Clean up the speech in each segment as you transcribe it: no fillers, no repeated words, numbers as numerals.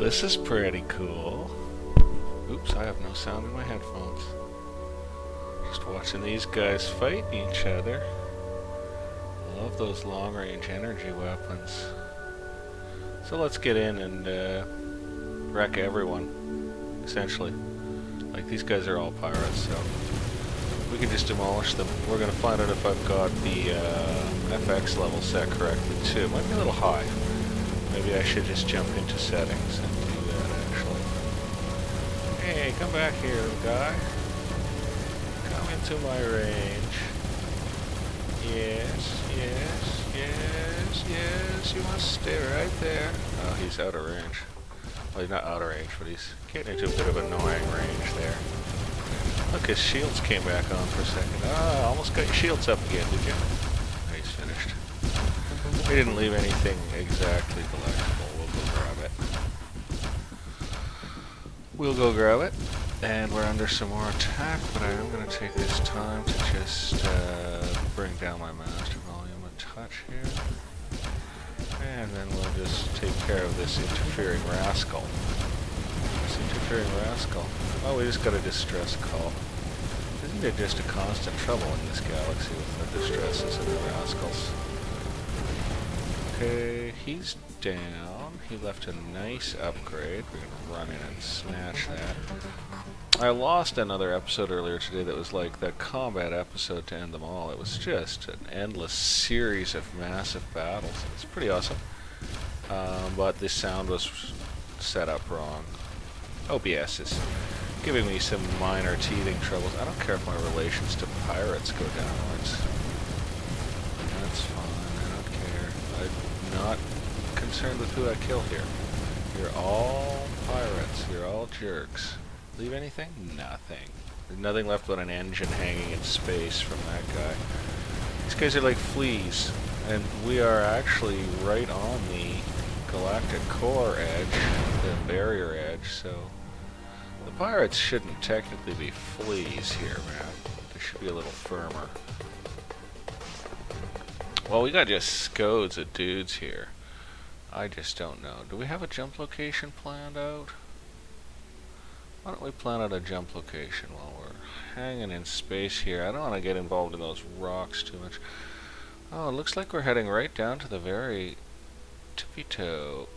This is pretty cool. Oops, I have no sound in my headphones. Just watching these guys fight each other. Love those long-range energy weapons. So let's get in and wreck everyone, essentially. Like, these guys are all pirates, so we can just demolish them. We're going to find out if I've got the FX level set correctly, too. It might be a little high. Maybe I should just jump into settings and do that, actually. Hey, come back here, little guy. Come into my range. Yes, yes, yes, yes. You must stay right there. Oh, he's out of range. Well, he's not out of range, but he's getting into a bit of annoying range there. Look, his shields came back on for a second. Ah, almost got your shields up again, did you? Oh, he's finished. We didn't leave anything exactly delectable. We'll go grab it. We'll go grab it. And we're under some more attack, but I am going to take this time to just bring down my master volume a touch here. And then we'll just take care of this interfering rascal. This interfering rascal. Oh, we just got a distress call. Isn't there just a constant trouble in this galaxy with the distresses and the rascals? Okay, he's down. He left a nice upgrade. We're going to run in and snatch that. I lost another episode earlier today that was like the combat episode to end them all. It was just an endless series of massive battles. It's pretty awesome. But the sound was set up wrong. OBS is giving me some minor teething troubles. I don't care if my relations to pirates go downwards. That's fine. I don't care. I'm not concerned with who I kill here. You're all pirates. You're all jerks. Leave anything? Nothing. There's nothing left but an engine hanging in space from that guy. These guys are like fleas, and we are actually right on the galactic core edge, the barrier edge, so the pirates shouldn't technically be fleas here, man. They should be a little firmer. Well, we got just scodes of dudes here. I just don't know. Do we have a jump location planned out? Why don't we plan out a jump location while we're hanging in space here? I don't want to get involved in those rocks too much. Oh, it looks like we're heading right down to the very tippy toe.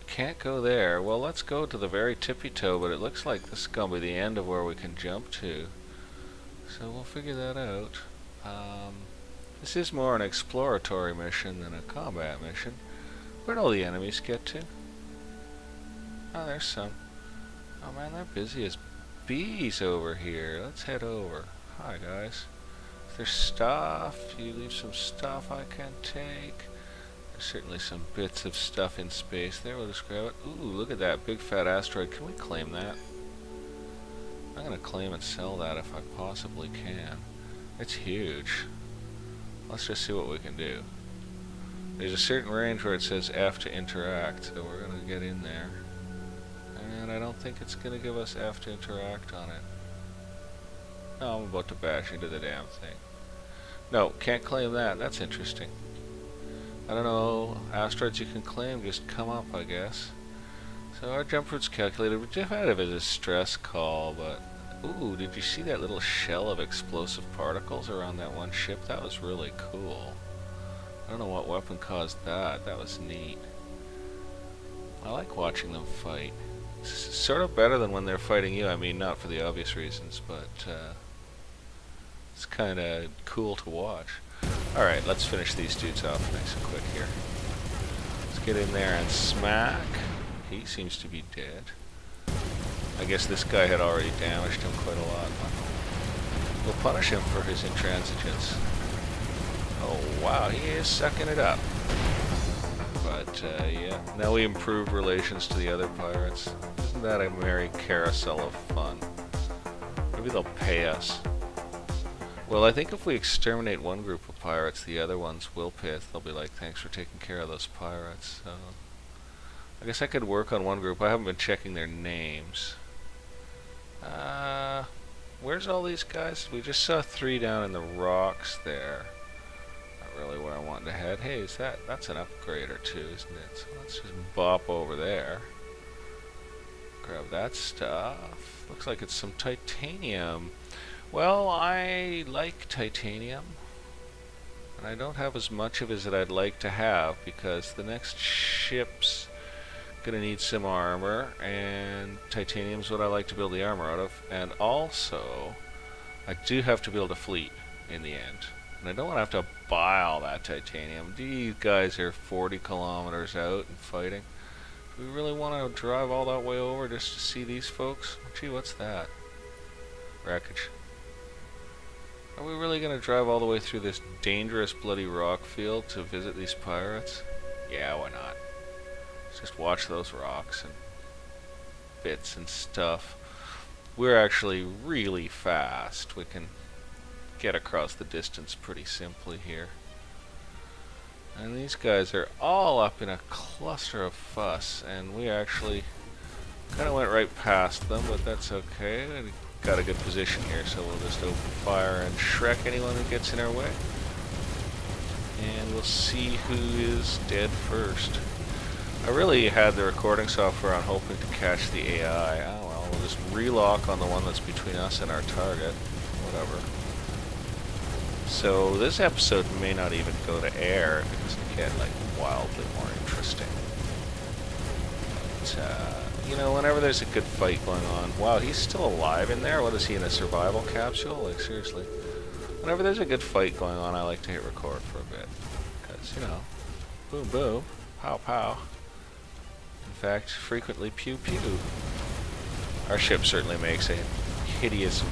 Can't go there. Well, let's go to the very tippy toe, but it looks like this is going to be the end of where we can jump to. So we'll figure that out. This is more an exploratory mission than a combat mission. Where'd all the enemies get to? Oh, there's some. Oh man, they're busy as bees over here. Let's head over. Hi guys. Is there stuff? You leave some stuff I can take. There's certainly some bits of stuff in space there. We'll just grab it. Ooh, look at that big fat asteroid. Can we claim that? I'm gonna claim and sell that if I possibly can. It's huge. Let's just see what we can do. There's a certain range where it says F to interact, so we're gonna get in there. And I don't think it's going to give us F to interact on it. No, I'm about to bash into the damn thing. No, can't claim that. That's interesting. I don't know. Asteroids you can claim just come up, I guess. So our jump route's calculated. We just had a distress call, but... Ooh, did you see that little shell of explosive particles around that one ship? That was really cool. I don't know what weapon caused that. That was neat. I like watching them fight. It's sort of better than when they're fighting you. I mean, not for the obvious reasons, but it's kind of cool to watch. Alright, let's finish these dudes off nice and quick here. Let's get in there and smack. He seems to be dead. I guess this guy had already damaged him quite a lot. We'll punish him for his intransigence. Oh wow, he is sucking it up. But, yeah. Now we improved relations to the other pirates. Isn't that a merry carousel of fun? Maybe they'll pay us. Well, I think if we exterminate one group of pirates, the other ones will pay us. They'll be like, thanks for taking care of those pirates. So, I guess I could work on one group. I haven't been checking their names. Where's all these guys? We just saw 3 down in the rocks there. Really where I wanted to head. Hey, that's an upgrade or two, isn't it? So let's just bop over there. grab that stuff. Looks like it's some titanium. Well, I like titanium. And I don't have as much of it as I'd like to have, because the next ship's gonna need some armor, and titanium's what I like to build the armor out of. And also, I do have to build a fleet in the end. And I don't want to have to buy all that titanium. These guys are 40 kilometers out and fighting. Do we really want to drive all that way over just to see these folks? Gee, what's that? Wreckage. Are we really going to drive all the way through this dangerous bloody rock field to visit these pirates? Yeah, why not? Let's just watch those rocks and bits and stuff. We're actually really fast. We can get across the distance pretty simply here. And these guys are all up in a cluster of fuss, and we actually kind of went right past them, but that's okay. We got a good position here, so we'll just open fire and Shrek anyone who gets in our way. And we'll see who is dead first. I really had the recording software on hoping to catch the AI. Oh well, we'll just relock on the one that's between us and our target. Whatever. So this episode may not even go to air if it doesn't get like wildly more interesting. But, you know, whenever there's a good fight going on, wow, he's still alive in there? What is he, in a survival capsule? Like, seriously. Whenever there's a good fight going on, I like to hit record for a bit. Because, you know, boom boom, pow pow. In fact, frequently pew pew. Our ship certainly makes a hideous,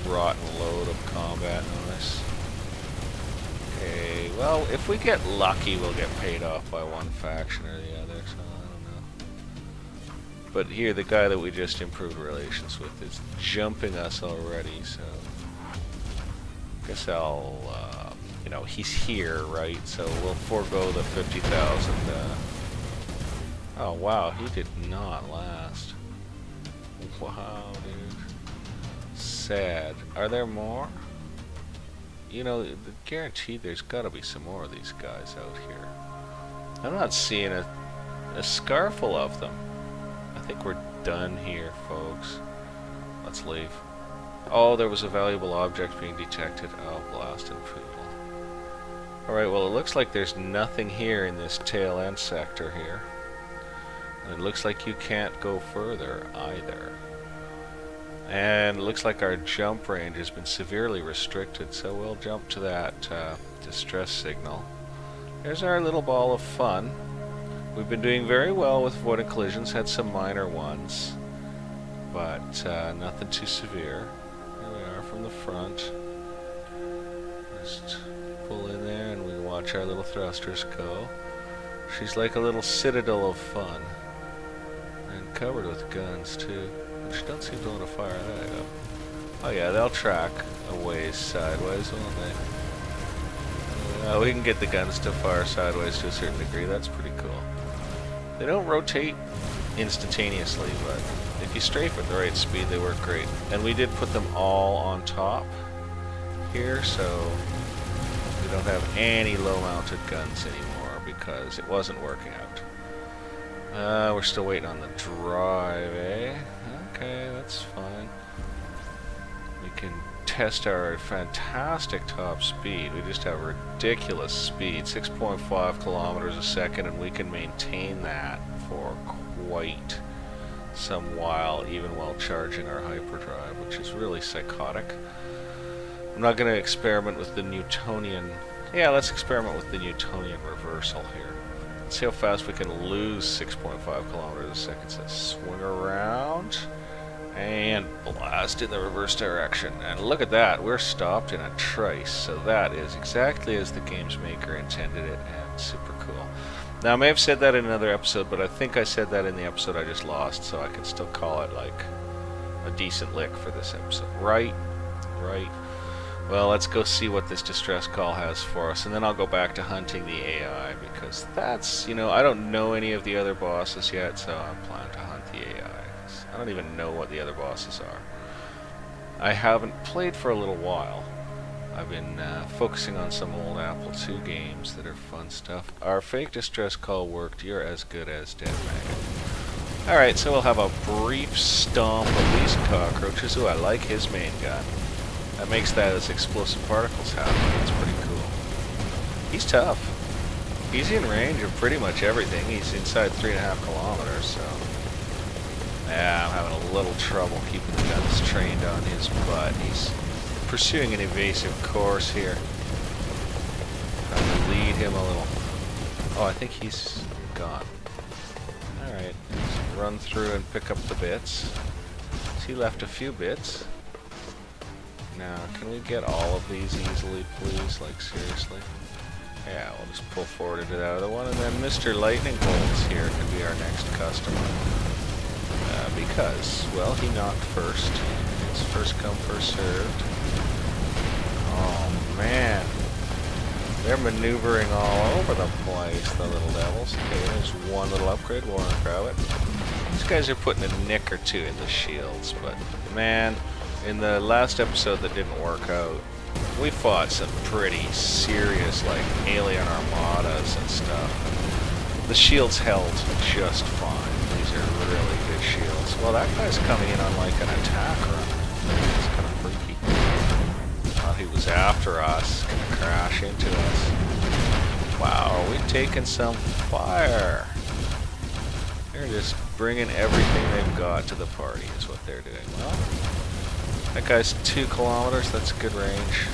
rotten load of combat noise. Okay, well, if we get lucky, we'll get paid off by one faction or the other, so I don't know. But here, the guy that we just improved relations with is jumping us already, so I guess I'll, you know, he's here, right? So we'll forego the 50,000. Oh, wow, he did not last. Wow, dude. Sad. Are there more? You know, guaranteed there's got to be some more of these guys out here. I'm not seeing a scarful of them. I think we're done here, folks. Let's leave. Oh, there was a valuable object being detected. Oh, blasted people. Alright, well, it looks like there's nothing here in this tail end sector here. And it looks like you can't go further either. And it looks like our jump range has been severely restricted, so we'll jump to that distress signal. There's our little ball of fun. We've been doing very well with avoiding collisions, had some minor ones, but nothing too severe. Here we are from the front. Just pull in there and we watch our little thrusters go. She's like a little citadel of fun. And covered with guns too. Which don't seem to want to fire that up. Oh yeah, they'll track a ways sideways, won't they? We can get the guns to fire sideways to a certain degree. That's pretty cool. They don't rotate instantaneously, but if you strafe at the right speed, they work great. And we did put them all on top here, so we don't have any low-mounted guns anymore because it wasn't working out. We're still waiting on the drive, eh? Okay, that's fine. We can test our fantastic top speed. We just have ridiculous speed, 6.5 kilometers a second, and we can maintain that for quite some while, even while charging our hyperdrive, which is really psychotic. I'm not going to experiment with the Newtonian... Yeah, let's experiment with the Newtonian reversal here. See how fast we can lose 6.5 kilometers a second. So swing around and blast in the reverse direction. And look at that, we're stopped in a trice. So that is exactly as the game's maker intended it, and super cool. Now I may have said that in another episode, but I think I said that in the episode I just lost, so I can still call it like a decent lick for this episode. Right? Right. Well, let's go see what this distress call has for us, and then I'll go back to hunting the AI, because that's, you know, I don't know any of the other bosses yet, so I plan to hunt the AI. I don't even know what the other bosses are. I haven't played for a little while. I've been focusing on some old Apple II games that are fun stuff. Our fake distress call worked. You're as good as dead, Maggot. Alright, so we'll have a brief stomp of these cockroaches. Ooh, I like his main gun. That makes that as explosive particles happen. That's pretty cool. He's tough. He's in range of pretty much everything. He's inside 3.5 kilometers, so... Yeah, I'm having a little trouble keeping the guns trained on his butt. He's pursuing an evasive course here. Trying to lead him a little. Oh, I think he's gone. Alright, let's run through and pick up the bits. He left a few bits. Now, can we get all of these easily, please? Like, seriously? Yeah, we'll just pull forward into that other one, and then Mr. Lightning Bolts here can be our next customer. Because, well, he knocked first. It's first come, first served. Oh, man. They're maneuvering all over the place, the little devils. Okay, there's one little upgrade. We'll grab it. These guys are putting a nick or two in the shields, but, man, in the last episode that didn't work out, we fought some pretty serious, like, alien armadas and stuff. The shields held just fine. These are really good shields. Well, that guy's coming in on, like, an attack run. It's kind of freaky. Thought he was after us, gonna crash into us. Wow, are we taking some fire? They're just bringing everything they've got to the party, is what they're doing. Well, that guy's 2 kilometers, that's good range.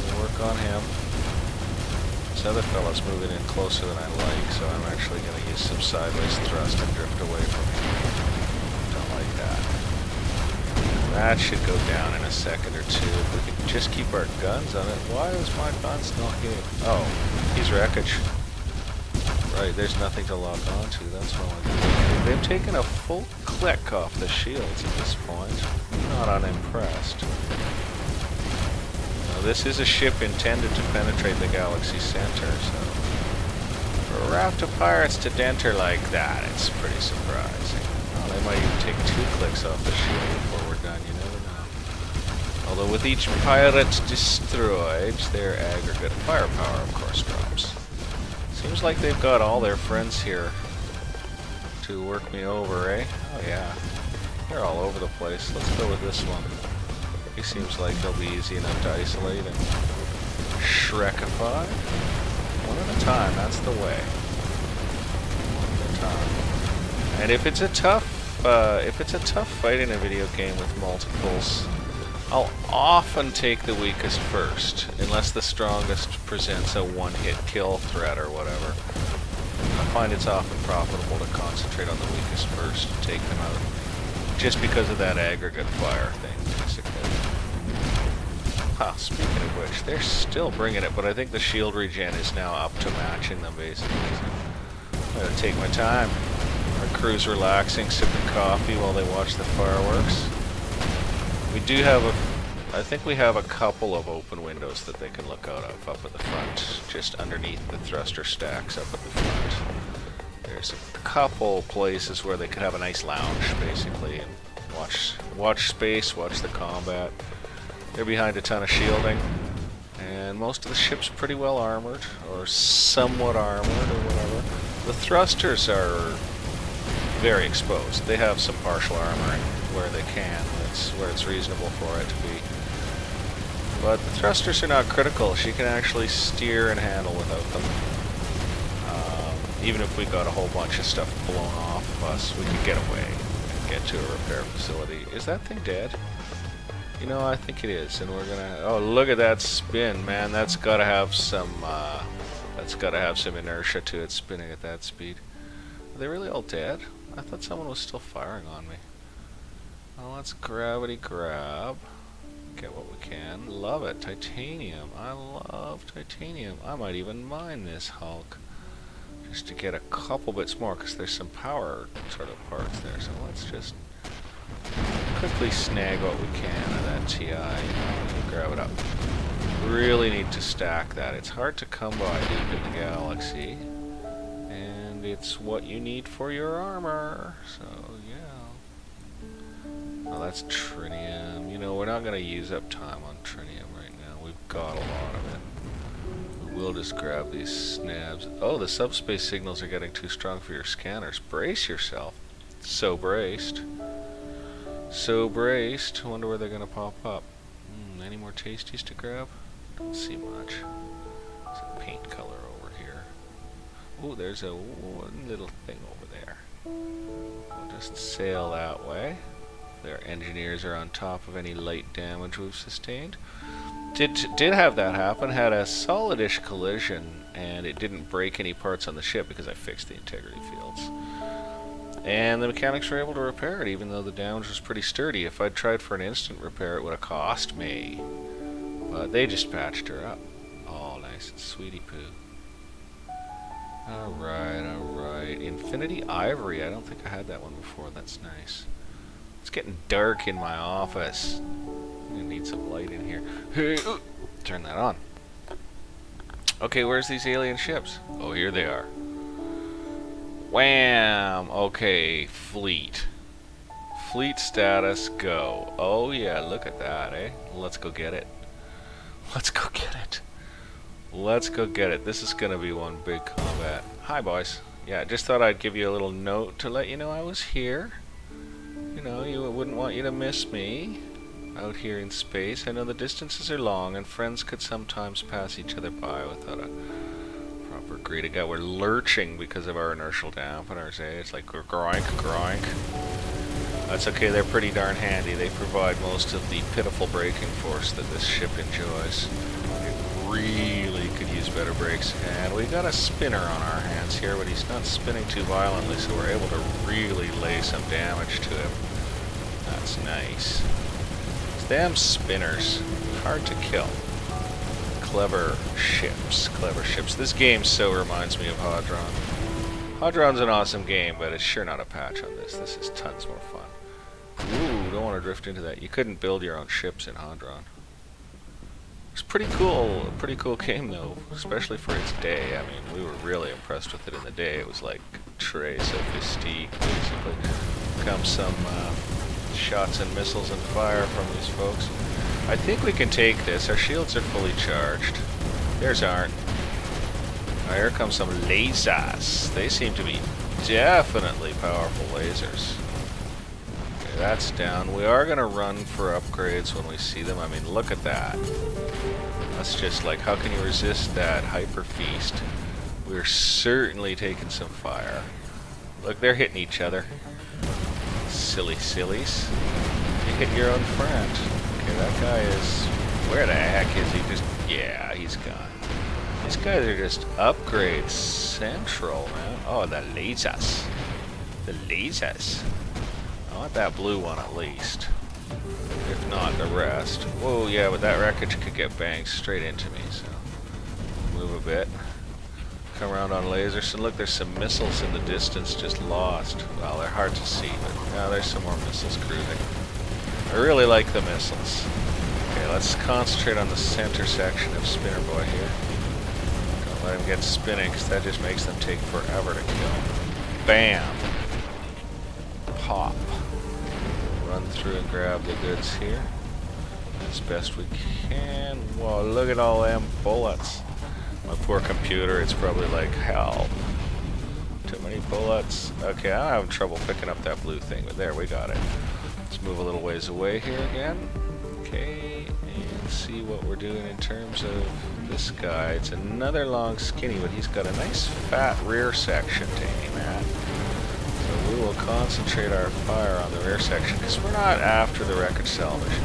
We'll work on him. This other fella's moving in closer than I like, so I'm actually going to use some sideways thrust and drift away from him. Don't like that. That should go down in a second or two. If we can just keep our guns on it. Why is my guns not hitting? Oh, he's wreckage. Right, there's nothing to lock onto. That's wrong. They've taken a full click off the shields at this point. Not unimpressed. Now, this is a ship intended to penetrate the galaxy center, so for a raft of pirates to dent her like that, it's pretty surprising. Oh, they might even take 2 clicks off the shield before we're done, you never know. Although with each pirate destroyed, their aggregate firepower, of course, drops. Seems like they've got all their friends here to work me over, eh? Oh yeah. They're all over the place. Let's go with this one. He seems like he'll be easy enough to isolate and Shrekify. One at a time, that's the way. One at a time. And if it's a tough fight in a video game with multiples, I'll often take the weakest first, unless the strongest presents a one-hit kill threat or whatever. I find it's often profitable to concentrate on the weakest first and take them out, just because of that aggregate fire thing, basically. Huh, speaking of which, they're still bringing it, but I think the shield regen is now up to matching them, basically. I'm gonna take my time. Our crew's relaxing, sipping coffee while they watch the fireworks. We do have I think we have a couple of open windows that they can look out of up at the front, just underneath the thruster stacks up at the front. There's a couple places where they could have a nice lounge, basically, and watch space, watch the combat. They're behind a ton of shielding, and most of the ship's pretty well armored, or somewhat armored, or whatever. The thrusters are very exposed. They have some partial armoring where they can. That's where it's reasonable for it to be. But the thrusters are not critical. She can actually steer and handle without them. Even if we got a whole bunch of stuff blown off of us, we could get away and get to a repair facility. Is that thing dead? You know, I think it is, and we're gonna... Oh, look at that spin, man. That's gotta have some inertia to it, spinning at that speed. Are they really all dead? I thought someone was still firing on me. Well, let's gravity grab. Get what we can. Love it. Titanium. I love titanium. I might even mine this Hulk just to get a couple bits more, because there's some power sort of parts there. So let's just quickly snag what we can of that TI. Grab it up. Really need to stack that. It's hard to come by deep in the galaxy, and it's what you need for your armor. So yeah. Oh, that's trinium. You know, we're not going to use up time on trinium right now. We've got a lot of it. We We'll just grab these snabs. Oh, the subspace signals are getting too strong for your scanners. Brace yourself. So braced. So braced. Wonder where they're gonna pop up. Any more tasties to grab? Don't see much. There's a paint color over here. Oh, there's a one little thing over there. We'll just sail that way. Their engineers are on top of any light damage we've sustained. Did have that happen. Had a solidish collision, and it didn't break any parts on the ship because I fixed the integrity fields. And the mechanics were able to repair it, even though the damage was pretty sturdy. If I'd tried for an instant repair, it would have cost me. But they just patched her up. Oh, nice and sweetie poo. Alright, alright. Infinity Ivory. I don't think I had that one before. That's nice. It's getting dark in my office. I need some light in here. Hey, turn that on. Okay, where's these alien ships? Oh, here they are. Wham! Okay, fleet. Fleet status, go. Oh yeah, look at that, eh? Let's go get it. Let's go get it. Let's go get it. This is gonna be one big combat. Hi, boys. Yeah, just thought I'd give you a little note to let you know I was here. You know, you wouldn't want you to miss me out here in space. I know the distances are long and friends could sometimes pass each other by without a proper greeting. We're lurching because of our inertial dampeners, eh? It's like groink, groink. That's okay, they're pretty darn handy. They provide most of the pitiful braking force that this ship enjoys. It really could use better brakes. And we got a spinner on our hands here, but he's not spinning too violently, so we're able to really lay some damage to him. That's nice. Damn spinners. Hard to kill. Clever ships. Clever ships. This game so reminds me of Hadron. Hadron's an awesome game, but it's sure not a patch on this. This is tons more fun. Ooh, don't want to drift into that. You couldn't build your own ships in Hadron. It's pretty cool. A pretty cool game, though, especially for its day. I mean, we were really impressed with it in the day. It was like Très Sophistique, basically. Comes some shots and missiles and fire from these folks. I think we can take this. Our shields are fully charged. Theirs aren't. Now here come some lasers. They seem to be definitely powerful lasers. Okay, that's down. We are going to run for upgrades when we see them. I mean, look at that. That's just like, how can you resist that hyper feast? We're certainly taking some fire. Look, they're hitting each other. Silly sillies. You hit your own friend. Okay, that guy is... Where the heck is he? Just... Yeah, he's gone. These guys are just upgrades central, man. Oh, the lasers. The lasers. I want that blue one at least. If not, the rest. Whoa, yeah, but that wreckage could get banged straight into me, so... Move a bit. Come around on lasers, and look, there's some missiles in the distance just lost. Well, they're hard to see, but now there's some more missiles cruising. I really like the missiles. Okay, let's concentrate on the center section of Spinner Boy here. Don't let him get spinning, because that just makes them take forever to kill. Bam! Pop. Run through and grab the goods here as best we can. Whoa, look at all them bullets. My poor computer, it's probably like, help. Too many bullets. Okay, I'm having trouble picking up that blue thing, but there, we got it. Let's move a little ways away here again. Okay, and see what we're doing in terms of this guy. It's another long skinny, but he's got a nice fat rear section to aim at. So we will concentrate our fire on the rear section, because we're not after the wreckage salvage.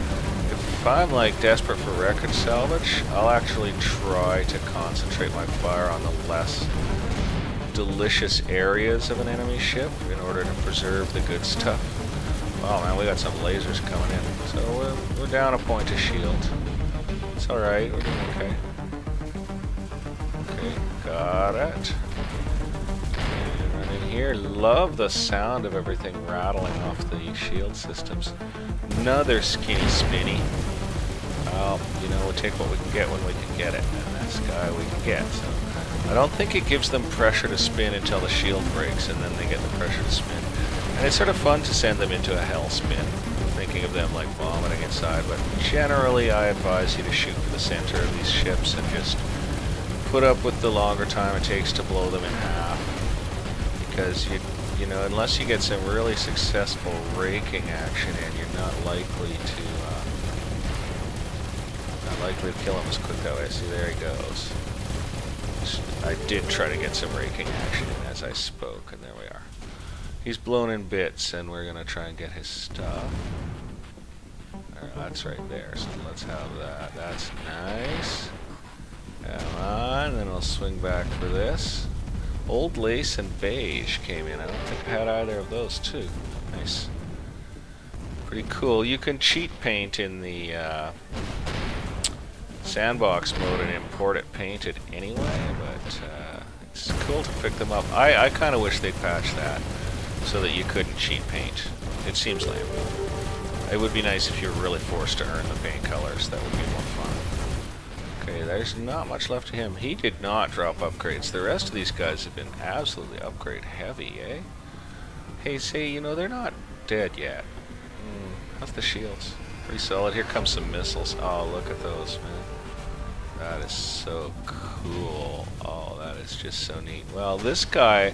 If I'm like desperate for wreckage salvage, I'll actually try to concentrate my fire on the less delicious areas of an enemy ship in order to preserve the good stuff. Oh man, we got some lasers coming in. So we're down a point of shield. It's alright, we're doing okay. Okay, got it. And run in here. Love the sound of everything rattling off the shield systems. Another skinny spinny. Well, you know, we'll take what we can get when we can get it, and this guy we can get. So I don't think it gives them pressure to spin until the shield breaks, and then they get the pressure to spin. And it's sort of fun to send them into a hell spin, thinking of them like vomiting inside, but generally I advise you to shoot for the center of these ships and just put up with the longer time it takes to blow them in half, because you know, unless you get some really successful raking action in, you're not likely to kill him as quick that way. See, there he goes. I did try to get some raking action in as I spoke, and there we are. He's blown in bits, and we're gonna try and get his stuff. That's right there, so let's have that. That's nice. Come on, then I'll swing back for this. Old Lace and Beige came in. I don't think I had either of those too. Nice. Pretty cool. You can cheat paint in the sandbox mode and import it painted anyway, but it's cool to pick them up. I kind of wish they'd patch that so that you couldn't cheat paint. It seems lame. It would be nice if you were really forced to earn the paint colors. That would be more fun. Okay, there's not much left of him. He did not drop upgrades. The rest of these guys have been absolutely upgrade heavy, eh? Hey, say, you know, they're not dead yet. How's the shields? Pretty solid. Here comes some missiles. Oh, look at those, man. That is so cool. Oh, that is just so neat. Well, this guy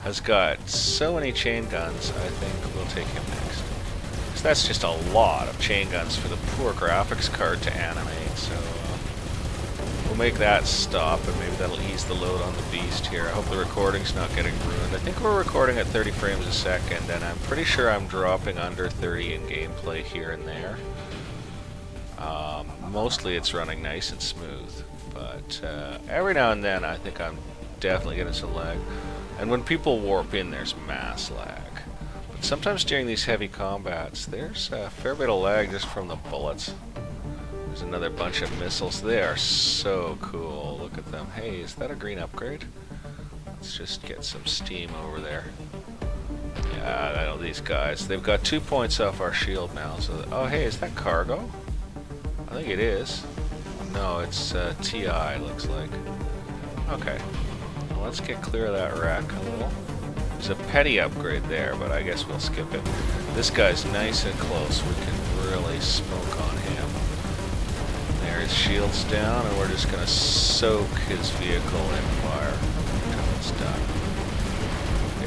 has got so many chain guns, I think we'll take him next. So that's just a lot of chain guns for the poor graphics card to animate, so we'll make that stop, and maybe that'll ease the load on the beast here. I hope the recording's not getting ruined. I think we're recording at 30 frames a second, and I'm pretty sure I'm dropping under 30 in gameplay here and there. Mostly it's running nice and smooth, but every now and then I think I'm definitely getting some lag. And when people warp in, there's mass lag. But sometimes during these heavy combats, there's a fair bit of lag just from the bullets. There's another bunch of missiles. They are so cool. Look at them. Hey, is that a green upgrade? Let's just get some steam over there. Yeah, I know these guys. They've got 2 points off our shield now. So, oh, hey, is that cargo? I think it is. No, it's TI, looks like. Okay. Well, let's get clear of that wreck a little. There's a petty upgrade there, but I guess we'll skip it. This guy's nice and close. We can really smoke on him. There, his shield's down, and we're just going to soak his vehicle in fire until it's done.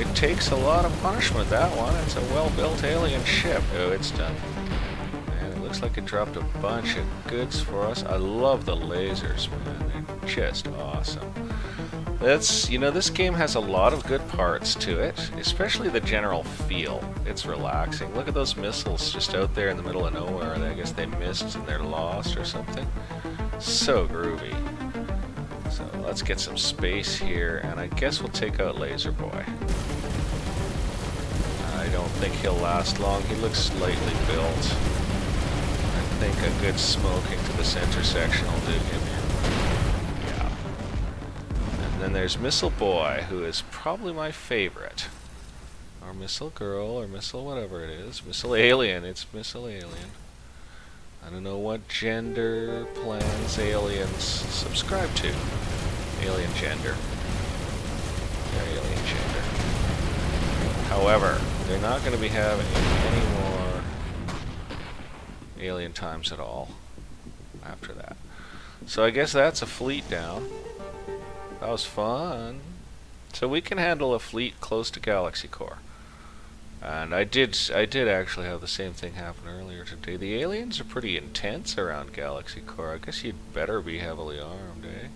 It takes a lot of punishment, that one. It's a well-built alien ship. Oh, it's done. Looks like it dropped a bunch of goods for us. I love the lasers, man. They're just awesome. That's, you know, this game has a lot of good parts to it, especially the general feel. It's relaxing. Look at those missiles just out there in the middle of nowhere. I guess they missed and they're lost or something. So groovy. So let's get some space here, and I guess we'll take out Laser Boy. I don't think he'll last long. He looks slightly built. I think a good smoking to the center section will do him in. Yeah. And then there's Missile Boy, who is probably my favorite. Or Missile Girl, or Missile whatever it is. Missile Alien, it's Missile Alien. I don't know what gender plans aliens subscribe to. Alien gender. They're alien gender. However, they're not going to be having any more alien times at all after that. So I guess that's a fleet down. That was fun. So we can handle a fleet close to Galaxy Core. And I did actually have the same thing happen earlier today. The aliens are pretty intense around Galaxy Core. I guess you'd better be heavily armed, eh?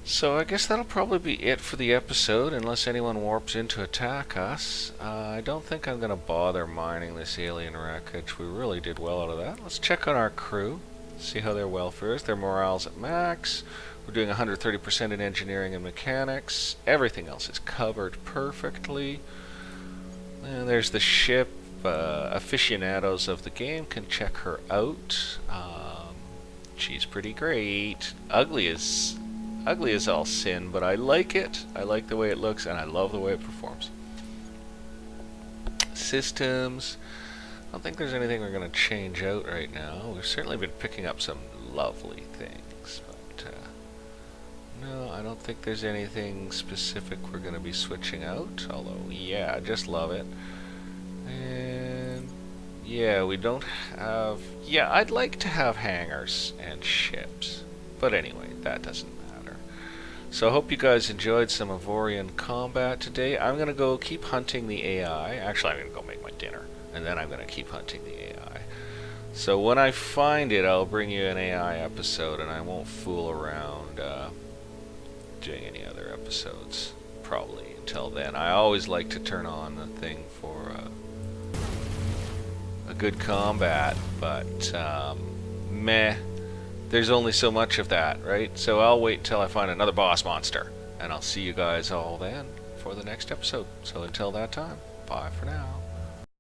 So I guess that'll probably be it for the episode, unless anyone warps in to attack us. I don't think I'm going to bother mining this alien wreckage. We really did well out of that. Let's check on our crew, see how their welfare is. Their morale's at max. We're doing 130% in engineering and mechanics. Everything else is covered perfectly. And there's the ship. Aficionados of the game can check her out. She's pretty great. Ugly as all sin, but I like it. I like the way it looks, and I love the way it performs. Systems. I don't think there's anything we're going to change out right now. We've certainly been picking up some lovely things, but no, I don't think there's anything specific we're going to be switching out. Although, yeah, I just love it. And yeah, we don't have... Yeah, I'd like to have hangars and ships. But anyway, that doesn't matter. So I hope you guys enjoyed some Avorion combat today. I'm going to go keep hunting the AI. Actually, I'm going to go make my dinner, and then I'm going to keep hunting the AI. So when I find it, I'll bring you an AI episode, and I won't fool around doing any other episodes, probably, until then. I always like to turn on the thing for a good combat, but meh. There's only so much of that, right? So I'll wait until I find another boss monster, and I'll see you guys all then for the next episode. So until that time, bye for now.